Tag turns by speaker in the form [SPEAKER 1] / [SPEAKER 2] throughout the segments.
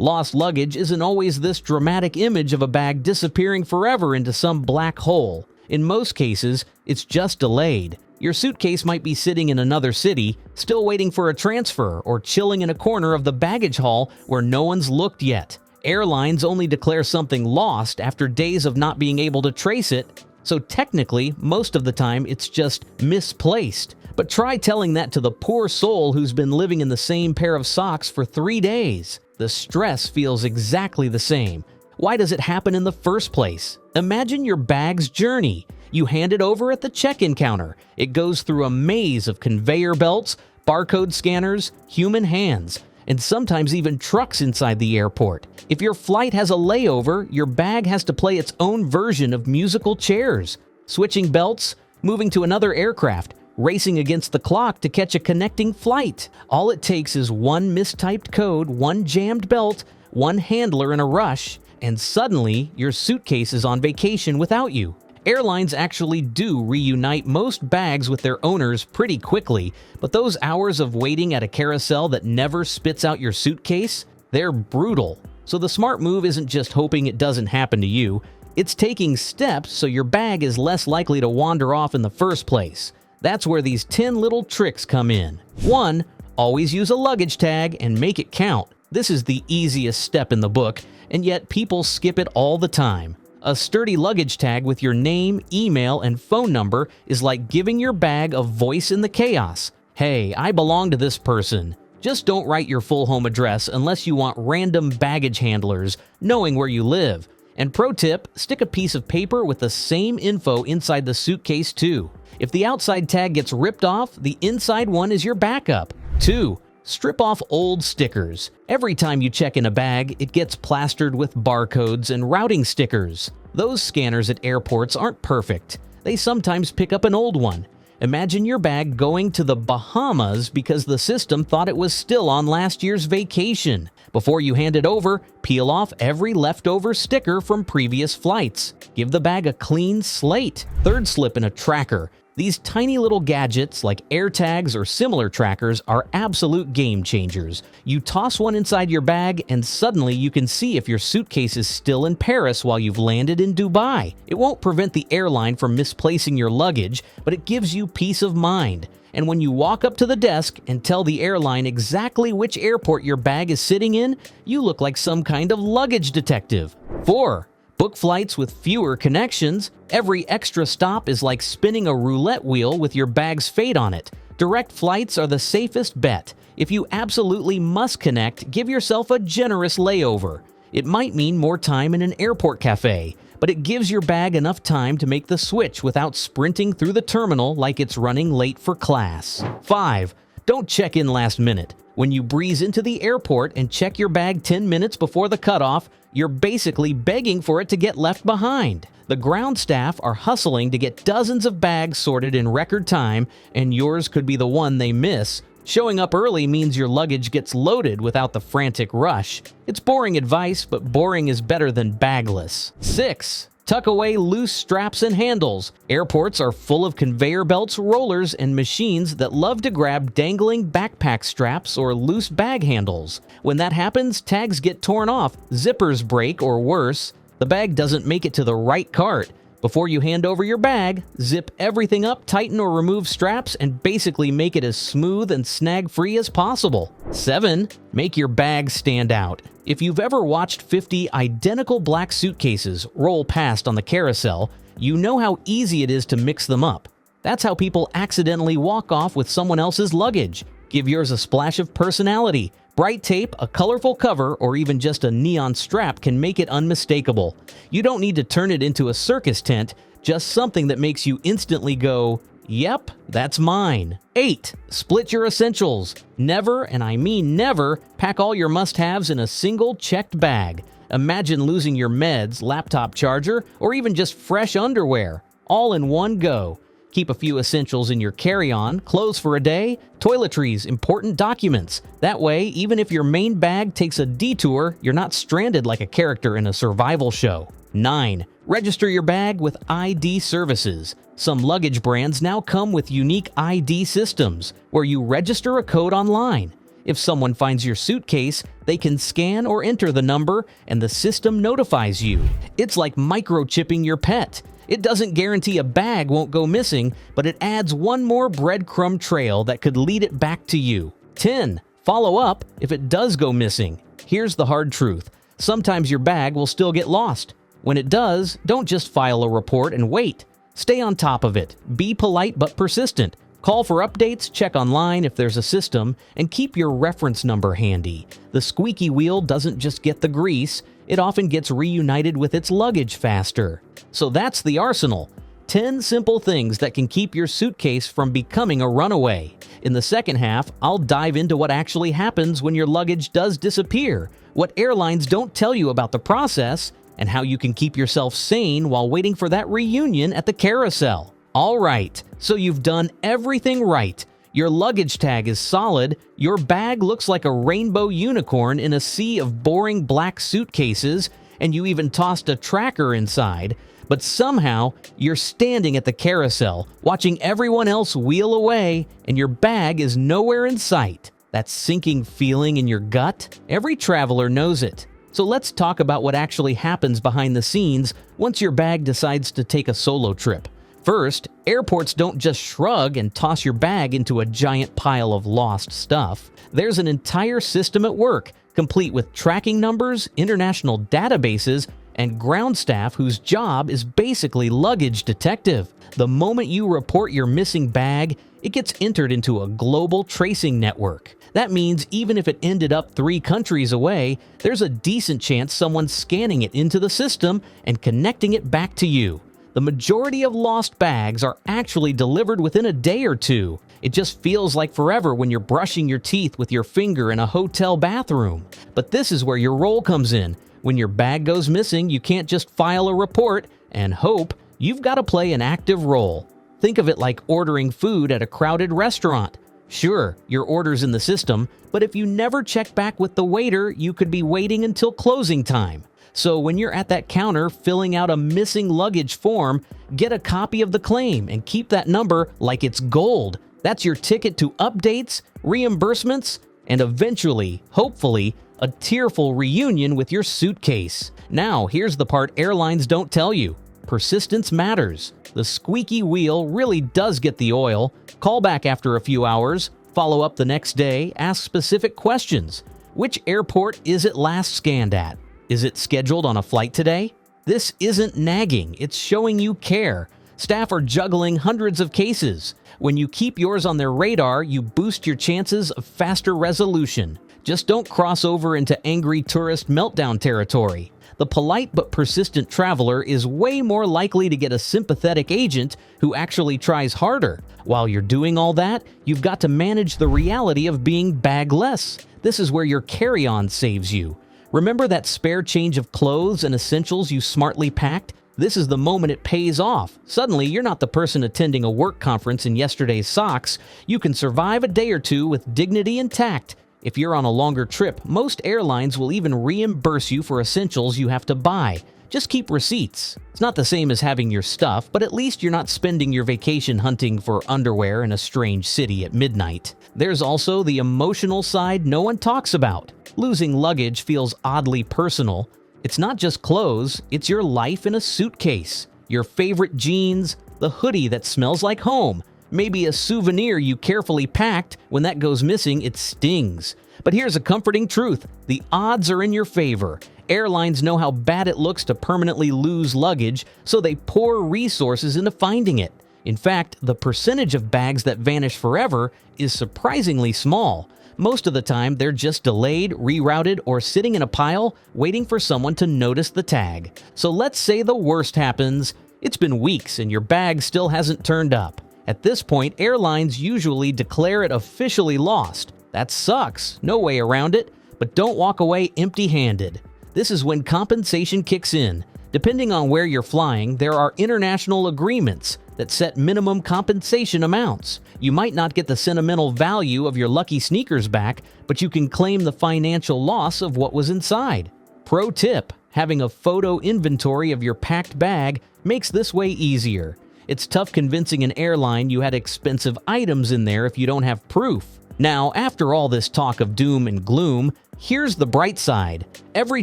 [SPEAKER 1] Lost luggage isn't always this dramatic image of a bag disappearing forever into some black hole. In most cases, it's just delayed. Your suitcase might be sitting in another city, still waiting for a transfer, or chilling in a corner of the baggage hall where no one's looked yet. Airlines only declare something lost after days of not being able to trace it, so technically, most of the time, it's just misplaced. But try telling that to the poor soul who's been living in the same pair of socks for 3 days. The stress feels exactly the same. Why does it happen in the first place? Imagine your bag's journey. You hand it over at the check-in counter. It goes through a maze of conveyor belts, barcode scanners, human hands, and sometimes even trucks inside the airport. If your flight has a layover, your bag has to play its own version of musical chairs, switching belts, moving to another aircraft, racing against the clock to catch a connecting flight. All it takes is one mistyped code, one jammed belt, one handler in a rush, and suddenly your suitcase is on vacation without you. Airlines actually do reunite most bags with their owners pretty quickly, but those hours of waiting at a carousel that never spits out your suitcase, they're brutal. So the smart move isn't just hoping it doesn't happen to you, it's taking steps so your bag is less likely to wander off in the first place. That's where these 10 little tricks come in. 1. Always use a luggage tag and make it count. This is the easiest step in the book, and yet people skip it all the time. A sturdy luggage tag with your name, email, and phone number is like giving your bag a voice in the chaos. Hey, I belong to this person. Just don't write your full home address unless you want random baggage handlers knowing where you live. And pro tip, stick a piece of paper with the same info inside the suitcase too. If the outside tag gets ripped off, the inside one is your backup. 2. Strip off old stickers. Every time you check in a bag, it gets plastered with barcodes and routing stickers. Those scanners at airports aren't perfect. They sometimes pick up an old one. Imagine your bag going to the Bahamas because the system thought it was still on last year's vacation. Before you hand it over, peel off every leftover sticker from previous flights. Give the bag a clean slate. 3rd slip in a tracker. These tiny little gadgets like air tags or similar trackers are absolute game changers. You toss one inside your bag and suddenly you can see if your suitcase is still in Paris while you've landed in Dubai. It won't prevent the airline from misplacing your luggage, but it gives you peace of mind. And when you walk up to the desk and tell the airline exactly which airport your bag is sitting in, you look like some kind of luggage detective. 4. Book flights with fewer connections. Every extra stop is like spinning a roulette wheel with your bag's fate on it. Direct flights are the safest bet. If you absolutely must connect, give yourself a generous layover. It might mean more time in an airport cafe, but it gives your bag enough time to make the switch without sprinting through the terminal like it's running late for class. 5. Don't check in last minute. When you breeze into the airport and check your bag 10 minutes before the cutoff, you're basically begging for it to get left behind. The ground staff are hustling to get dozens of bags sorted in record time, and yours could be the one they miss. Showing up early means your luggage gets loaded without the frantic rush. It's boring advice, but boring is better than bagless. 6. Tuck away loose straps and handles. Airports are full of conveyor belts, rollers, and machines that love to grab dangling backpack straps or loose bag handles. When that happens, tags get torn off, zippers break, or worse, the bag doesn't make it to the right cart. Before you hand over your bag, zip everything up, tighten or remove straps, and basically make it as smooth and snag-free as possible. 7. Make your bag stand out. If you've ever watched 50 identical black suitcases roll past on the carousel, you know how easy it is to mix them up. That's how people accidentally walk off with someone else's luggage. Give yours a splash of personality. Bright tape, a colorful cover, or even just a neon strap can make it unmistakable. You don't need to turn it into a circus tent, just something that makes you instantly go, "Yep, that's mine." 8. Split your essentials. Never, and I mean never, pack all your must-haves in a single checked bag. Imagine losing your meds, laptop charger, or even just fresh underwear, all in one go. Keep a few essentials in your carry-on, clothes for a day, toiletries, important documents. That way, even if your main bag takes a detour, you're not stranded like a character in a survival show. 9. Register your bag with ID services. Some luggage brands now come with unique ID systems, where you register a code online. If someone finds your suitcase, they can scan or enter the number and the system notifies you. It's like microchipping your pet. It doesn't guarantee a bag won't go missing, but it adds one more breadcrumb trail that could lead it back to you. 10. Follow up if it does go missing. Here's the hard truth. Sometimes your bag will still get lost. When it does, don't just file a report and wait. Stay on top of it. Be polite but persistent. Call for updates, check online if there's a system, and keep your reference number handy. The squeaky wheel doesn't just get the grease, it often gets reunited with its luggage faster. So that's the arsenal. 10 simple things that can keep your suitcase from becoming a runaway. In the second half, I'll dive into what actually happens when your luggage does disappear, what airlines don't tell you about the process, and how you can keep yourself sane while waiting for that reunion at the carousel. All right, so you've done everything right. Your luggage tag is solid, your bag looks like a rainbow unicorn in a sea of boring black suitcases, and you even tossed a tracker inside. But somehow, you're standing at the carousel, watching everyone else wheel away, and your bag is nowhere in sight. That sinking feeling in your gut? Every traveler knows it. So let's talk about what actually happens behind the scenes once your bag decides to take a solo trip. First, airports don't just shrug and toss your bag into a giant pile of lost stuff. There's an entire system at work, complete with tracking numbers, international databases, and ground staff whose job is basically luggage detective. The moment you report your missing bag, it gets entered into a global tracing network. That means even if it ended up 3 countries away, there's a decent chance someone's scanning it into the system and connecting it back to you. The majority of lost bags are actually delivered within a day or two. It just feels like forever when you're brushing your teeth with your finger in a hotel bathroom. But this is where your role comes in. When your bag goes missing, you can't just file a report and hope. You've got to play an active role. Think of it like ordering food at a crowded restaurant. Sure, your order's in the system, but if you never check back with the waiter, you could be waiting until closing time. So when you're at that counter filling out a missing luggage form, get a copy of the claim and keep that number like it's gold. That's your ticket to updates, reimbursements, and eventually, hopefully, a tearful reunion with your suitcase. Now, here's the part airlines don't tell you. Persistence matters. The squeaky wheel really does get the oil. Call back after a few hours, follow up the next day, ask specific questions. Which airport is it last scanned at? Is it scheduled on a flight today? This isn't nagging, it's showing you care. Staff are juggling hundreds of cases. When you keep yours on their radar, you boost your chances of faster resolution. Just don't cross over into angry tourist meltdown territory. The polite but persistent traveler is way more likely to get a sympathetic agent who actually tries harder. While you're doing all that, you've got to manage the reality of being bagless. This is where your carry-on saves you. Remember that spare change of clothes and essentials you smartly packed? This is the moment it pays off. Suddenly, you're not the person attending a work conference in yesterday's socks. You can survive a day or two with dignity and tact. If you're on a longer trip, most airlines will even reimburse you for essentials you have to buy. Just keep receipts. It's not the same as having your stuff, but at least you're not spending your vacation hunting for underwear in a strange city at midnight. There's also the emotional side no one talks about. Losing luggage feels oddly personal. It's not just clothes, it's your life in a suitcase. Your favorite jeans, the hoodie that smells like home, maybe a souvenir you carefully packed. When that goes missing, it stings. But here's a comforting truth. The odds are in your favor. Airlines know how bad it looks to permanently lose luggage, so they pour resources into finding it. In fact, the percentage of bags that vanish forever is surprisingly small. Most of the time, they're just delayed, rerouted, or sitting in a pile waiting for someone to notice the tag. So let's say the worst happens. It's been weeks and your bag still hasn't turned up. At this point, airlines usually declare it officially lost. That sucks, no way around it, but don't walk away empty-handed. This is when compensation kicks in. Depending on where you're flying, there are international agreements that set minimum compensation amounts. You might not get the sentimental value of your lucky sneakers back, but you can claim the financial loss of what was inside. Pro tip: having a photo inventory of your packed bag makes this way easier. It's tough convincing an airline you had expensive items in there if you don't have proof. Now, after all this talk of doom and gloom, here's the bright side. Every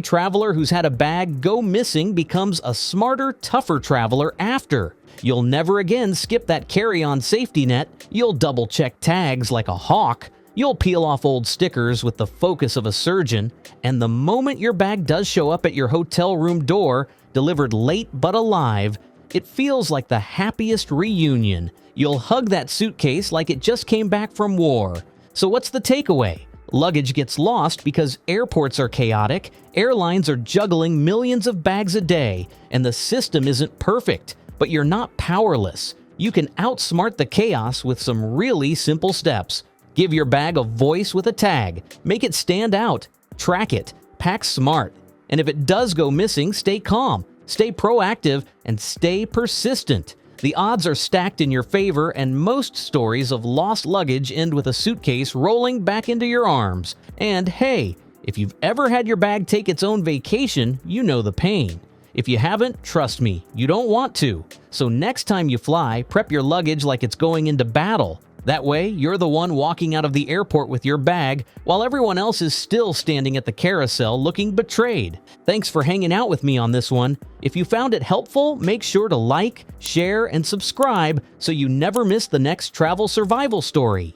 [SPEAKER 1] traveler who's had a bag go missing becomes a smarter, tougher traveler after. You'll never again skip that carry-on safety net, you'll double-check tags like a hawk, you'll peel off old stickers with the focus of a surgeon, and the moment your bag does show up at your hotel room door, delivered late but alive, it feels like the happiest reunion. You'll hug that suitcase like it just came back from war. So what's the takeaway? Luggage gets lost because airports are chaotic, airlines are juggling millions of bags a day, and the system isn't perfect. But you're not powerless. You can outsmart the chaos with some really simple steps. Give your bag a voice with a tag. Make it stand out. Track it. Pack smart. And if it does go missing, stay calm, stay proactive, and stay persistent. The odds are stacked in your favor, and most stories of lost luggage end with a suitcase rolling back into your arms. And hey, if you've ever had your bag take its own vacation, you know the pain. If you haven't, trust me, you don't want to. So next time you fly, prep your luggage like it's going into battle. That way, you're the one walking out of the airport with your bag, while everyone else is still standing at the carousel looking betrayed. Thanks for hanging out with me on this one. If you found it helpful, make sure to like, share, and subscribe so you never miss the next travel survival story.